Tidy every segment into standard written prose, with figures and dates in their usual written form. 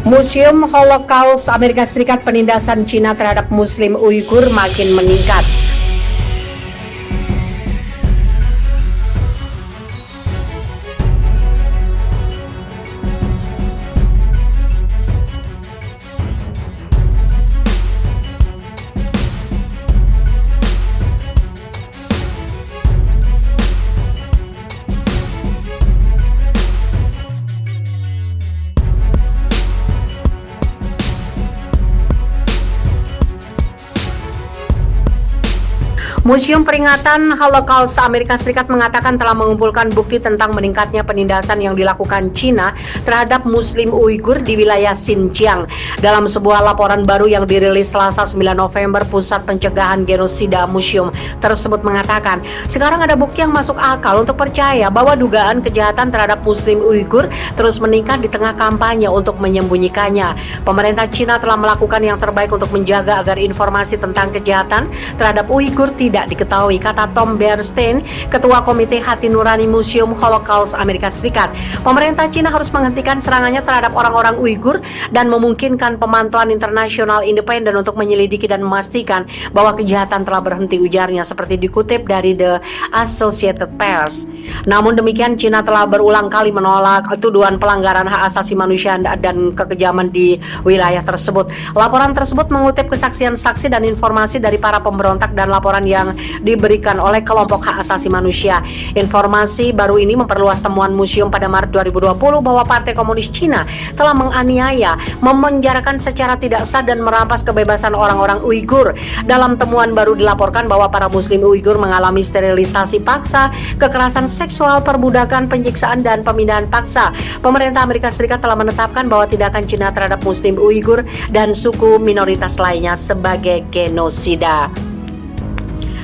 Museum Holocaust Amerika Serikat penindasan Cina terhadap Muslim Uighur makin meningkat. Museum Peringatan Holocaust Amerika Serikat mengatakan telah mengumpulkan bukti tentang meningkatnya penindasan yang dilakukan Cina terhadap Muslim Uighur di wilayah Xinjiang. Dalam sebuah laporan baru yang dirilis Selasa 9 November, Pusat Pencegahan Genosida Museum tersebut mengatakan, sekarang ada bukti yang masuk akal untuk percaya bahwa dugaan kejahatan terhadap Muslim Uighur terus meningkat di tengah kampanye untuk menyembunyikannya. Pemerintah Cina telah melakukan yang terbaik untuk menjaga agar informasi tentang kejahatan terhadap Uighur tidak diketahui, kata Tom Bernstein, Ketua Komite Hati Nurani Museum Holocaust Amerika Serikat. Pemerintah Cina harus menghentikan serangannya terhadap orang-orang Uighur dan memungkinkan pemantauan internasional independen untuk menyelidiki dan memastikan bahwa kejahatan telah berhenti, ujarnya, seperti dikutip dari The Associated Press. Namun demikian, Cina telah berulang kali menolak tuduhan pelanggaran hak asasi manusia dan kekejaman di wilayah tersebut. Laporan tersebut mengutip kesaksian saksi dan informasi dari para pemberontak dan laporan yang diberikan oleh kelompok hak asasi manusia. Informasi baru ini memperluas temuan museum pada Maret 2020 bahwa Partai Komunis Cina telah menganiaya, memenjarakan secara tidak sah dan merampas kebebasan orang-orang Uighur. Dalam temuan baru dilaporkan bahwa para Muslim Uighur mengalami sterilisasi paksa, kekerasan seksual, perbudakan, penyiksaan, dan pemindahan paksa. Pemerintah Amerika Serikat telah menetapkan bahwa tindakan Cina terhadap Muslim Uighur dan suku minoritas lainnya sebagai genosida.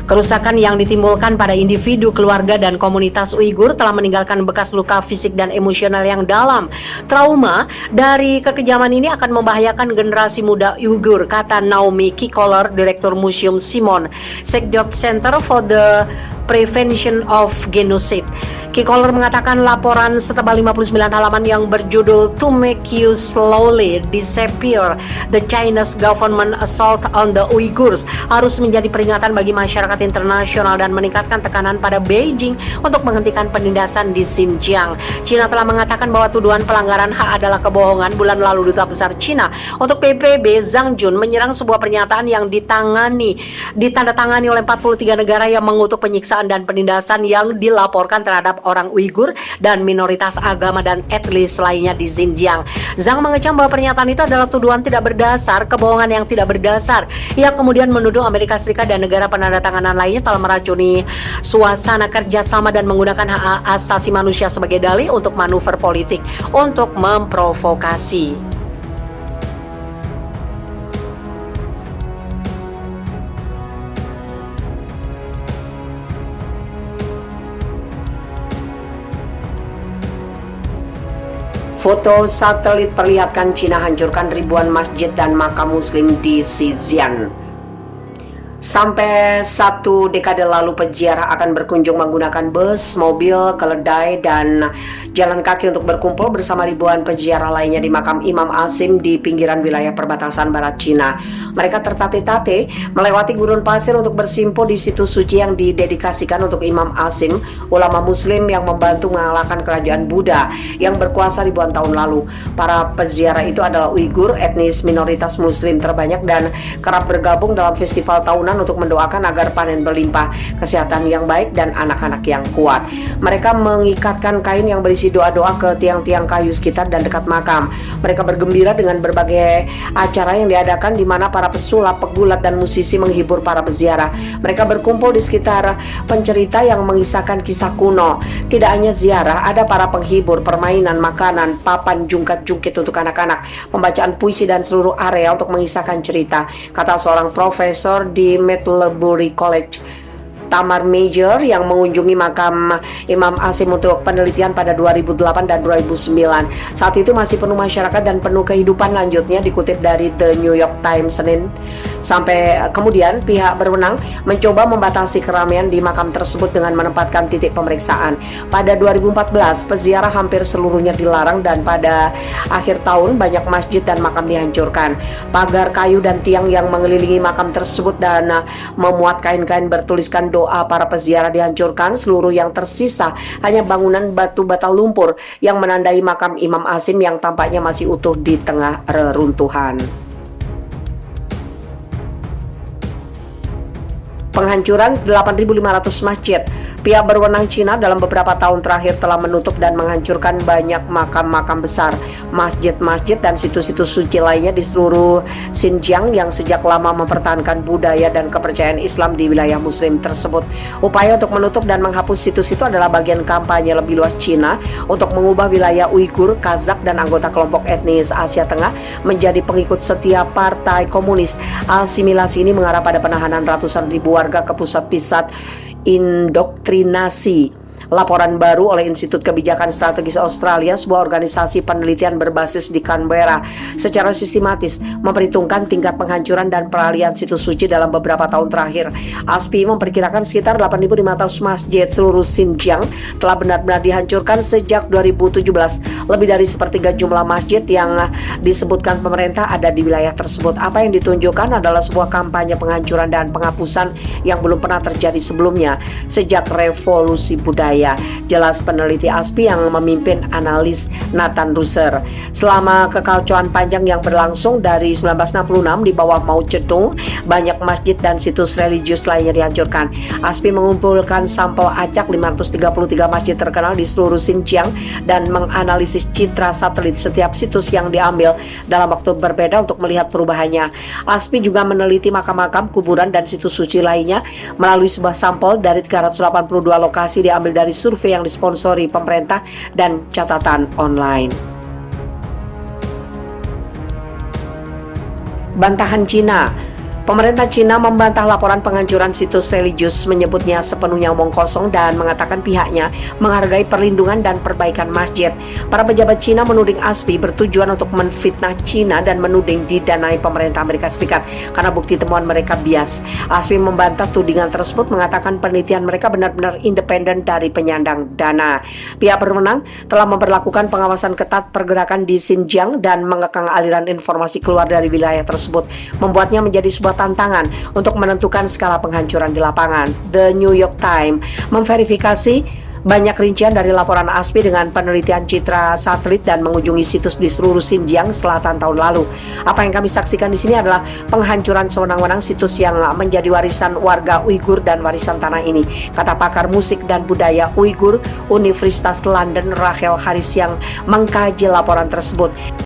Kerusakan yang ditimbulkan pada individu, keluarga, dan komunitas Uighur telah meninggalkan bekas luka fisik dan emosional yang dalam. Trauma dari kekejaman ini akan membahayakan generasi muda Uighur, kata Naomi Kikoller, Direktur Museum Simon Sekdot Center for the Prevention of Genocide. Kikoller mengatakan laporan setebal 59 halaman yang berjudul To Make You Slowly Disappear, The Chinese Government Assault on the Uyghurs harus menjadi peringatan bagi masyarakat internasional dan meningkatkan tekanan pada Beijing untuk menghentikan penindasan di Xinjiang. Cina telah mengatakan bahwa tuduhan pelanggaran hak adalah kebohongan. Bulan lalu Duta Besar Cina untuk PBB Zhang Jun menyerang sebuah pernyataan yang ditandatangani oleh 43 negara yang mengutuk penyiksaan dan penindasan yang dilaporkan terhadap orang Uighur dan minoritas agama dan etnis lainnya di Xinjiang. Zhang mengecam bahwa pernyataan itu adalah tuduhan tidak berdasar, kebohongan yang tidak berdasar. Ia kemudian menuduh Amerika Serikat dan negara penandatanganan lainnya telah meracuni suasana kerjasama dan menggunakan hak asasi manusia sebagai dalih untuk manuver politik untuk memprovokasi. Foto satelit perlihatkan Cina hancurkan ribuan masjid dan makam muslim di Xinjiang. Sampai 1 dekade lalu peziarah akan berkunjung menggunakan bus, mobil, keledai, dan jalan kaki untuk berkumpul bersama ribuan peziarah lainnya di makam Imam Asim di pinggiran wilayah perbatasan barat Cina. Mereka tertatih-tatih melewati gurun pasir untuk bersimpuh di situs suci yang didedikasikan untuk Imam Asim, ulama muslim yang membantu mengalahkan kerajaan Buddha yang berkuasa ribuan tahun lalu. Para peziarah itu adalah Uighur, etnis minoritas muslim terbanyak, dan kerap bergabung dalam festival tahunan untuk mendoakan agar panen berlimpah, kesehatan yang baik, dan anak-anak yang kuat. Mereka mengikatkan kain yang berisi doa-doa ke tiang-tiang kayu sekitar dan dekat makam. Mereka bergembira dengan berbagai acara yang diadakan di mana para pesulap, pegulat, dan musisi menghibur para peziarah. Mereka berkumpul di sekitar pencerita yang mengisahkan kisah kuno. Tidak hanya ziarah, ada para penghibur, permainan, makanan, papan jungkat-jungkit untuk anak-anak, pembacaan puisi, dan seluruh area untuk mengisahkan cerita, kata seorang profesor di Middlebury College Tamar Major yang mengunjungi makam Imam Asim untuk penelitian pada 2008 dan 2009. Saat itu masih penuh masyarakat dan penuh kehidupan, lanjutnya dikutip dari The New York Times Senin. Sampai kemudian pihak berwenang mencoba membatasi keramaian di makam tersebut dengan menempatkan titik pemeriksaan. Pada 2014, peziarah hampir seluruhnya dilarang dan pada akhir tahun banyak masjid dan makam dihancurkan. Pagar kayu dan tiang yang mengelilingi makam tersebut dan memuat kain-kain bertuliskan doa para peziarah dihancurkan. Seluruh yang tersisa hanya bangunan batu bata lumpur yang menandai makam Imam Asim yang tampaknya masih utuh di tengah reruntuhan. Penghancuran 8.500 masjid. Pihak berwenang Cina dalam beberapa tahun terakhir telah menutup dan menghancurkan banyak makam-makam besar, masjid-masjid dan situs-situs suci lainnya di seluruh Xinjiang yang sejak lama mempertahankan budaya dan kepercayaan Islam di wilayah Muslim tersebut. Upaya untuk menutup dan menghapus situs itu adalah bagian kampanye lebih luas Cina untuk mengubah wilayah Uighur, Kazakh, dan anggota kelompok etnis Asia Tengah menjadi pengikut setia Partai Komunis. Asimilasi ini mengarah pada penahanan ratusan ribu warga ke pusat-pusat indoktrinasi. Laporan baru oleh Institut Kebijakan Strategis Australia, sebuah organisasi penelitian berbasis di Canberra, secara sistematis memperhitungkan tingkat penghancuran dan peralihan situs suci dalam beberapa tahun terakhir. ASPI memperkirakan sekitar 8.500 masjid seluruh Xinjiang telah benar-benar dihancurkan sejak 2017. Lebih dari sepertiga jumlah masjid yang disebutkan pemerintah ada di wilayah tersebut. Apa yang ditunjukkan adalah sebuah kampanye penghancuran dan penghapusan yang belum pernah terjadi sebelumnya sejak revolusi budaya. Jelas peneliti ASPI yang memimpin analis Nathan Ruser. Selama kekacauan panjang yang berlangsung dari 1966 di bawah Mao Zedong, banyak masjid dan situs religius lainnya dihancurkan. ASPI mengumpulkan sampel acak 533 masjid terkenal di seluruh Xinjiang dan menganalisis citra satelit setiap situs yang diambil dalam waktu berbeda untuk melihat perubahannya. ASPI juga meneliti makam-makam, kuburan, dan situs suci lainnya melalui sebuah sampel dari 382 lokasi diambil dari survei yang disponsori pemerintah dan catatan online. Bantahan Cina. Pemerintah Cina membantah laporan penghancuran situs religius, menyebutnya sepenuhnya omong kosong dan mengatakan pihaknya menghargai perlindungan dan perbaikan masjid. Para pejabat Cina menuding ASPI bertujuan untuk menfitnah Cina dan menuding didanai pemerintah Amerika Serikat karena bukti temuan mereka bias. ASPI membantah tudingan tersebut, mengatakan penelitian mereka benar-benar independen dari penyandang dana. Pihak berwenang telah memperlakukan pengawasan ketat pergerakan di Xinjiang dan mengekang aliran informasi keluar dari wilayah tersebut, membuatnya menjadi sebuah tantangan untuk menentukan skala penghancuran di lapangan. The New York Times memverifikasi banyak rincian dari laporan ASPI dengan penelitian citra satelit dan mengunjungi situs di seluruh Xinjiang selatan tahun lalu. Apa yang kami saksikan di sini adalah penghancuran sewenang-wenang situs yang menjadi warisan warga Uighur dan warisan tanah ini, kata pakar musik dan budaya Uighur Universitas London Rachel Harris yang mengkaji laporan tersebut.